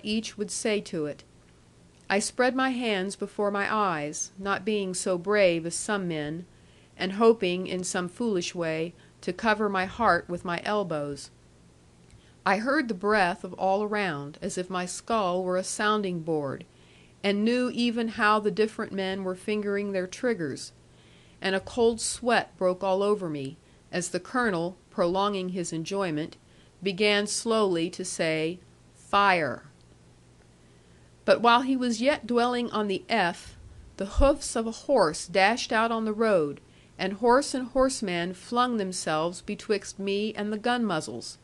each would say to it. I spread my hands before my eyes, not being so brave as some men, and hoping, in some foolish way, to cover my heart with my elbows. I heard the breath of all around, as if my skull were a sounding board, and knew even how the different men were fingering their triggers; and a cold sweat broke all over me, as the colonel, prolonging his enjoyment, began slowly to say, "Fire." But while he was yet dwelling on the F, the hoofs of a horse dashed out on the road, and horse and horseman flung themselves betwixt me and the gun muzzles.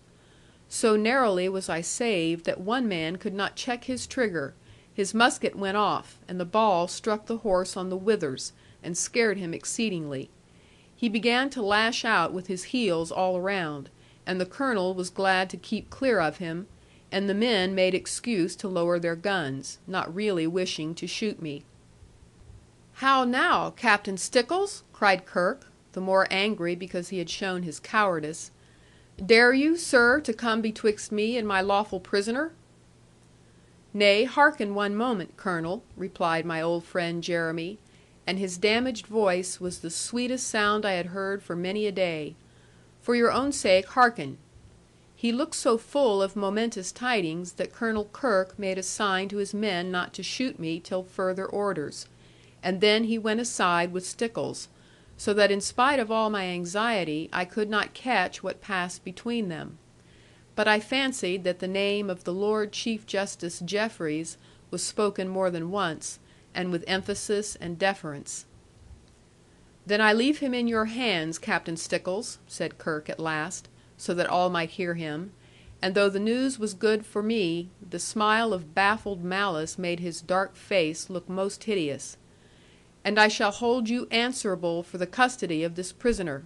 So narrowly was I saved that one man could not check his trigger; his musket went off, and the ball struck the horse on the withers, and scared him exceedingly. He began to lash out with his heels all around, and the colonel was glad to keep clear of him, and the men made excuse to lower their guns, not really wishing to shoot me. "How now, Captain Stickles?" cried Kirke, the more angry because he had shown his cowardice. "Dare you, sir, to come betwixt me and my lawful prisoner?" "Nay, hearken one moment, Colonel," replied my old friend Jeremy, and his damaged voice was the sweetest sound I had heard for many a day. "For your own sake, hearken." He looked so full of momentous tidings that Colonel Kirke made a sign to his men not to shoot me till further orders; and then he went aside with Stickles, so that in spite of all my anxiety I could not catch what passed between them. But I fancied that the name of the Lord Chief Justice Jeffreys was spoken more than once, and with emphasis and deference. "Then I leave him in your hands, Captain Stickles," said Kirke at last, so that all might hear him; and though the news was good for me, the smile of baffled malice made his dark face look most hideous. "And I shall hold you answerable for the custody of this prisoner."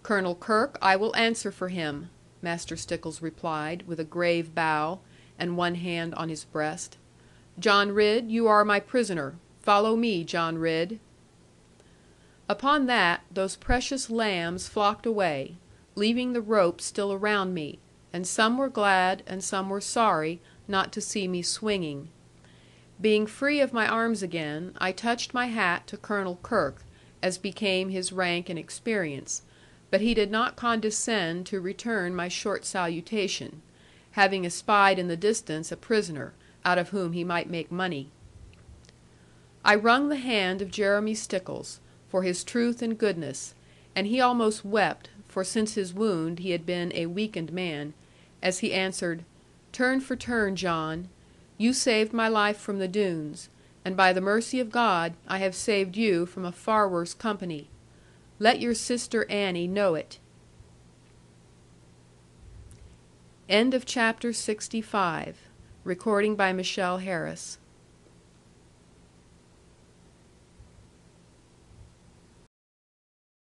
"Colonel Kirke, I will answer for him," Master Stickles replied, with a grave bow, and one hand on his breast. "John Ridd, you are my prisoner. Follow me, John Ridd." Upon that, those precious lambs flocked away, leaving the rope still around me; and some were glad, and some were sorry, not to see me swinging. Being free of my arms again, I touched my hat to Colonel Kirke, as became his rank and experience; but he did not condescend to return my short salutation, having espied in the distance a prisoner, out of whom he might make money. I wrung the hand of Jeremy Stickles, for his truth and goodness; and he almost wept, for since his wound he had been a weakened man, as he answered, "Turn for turn, John. You saved my life from the Doones; and by the mercy of God, I have saved you from a far worse company. Let your sister Annie know it." End of chapter 65. Recording by Michelle Harris.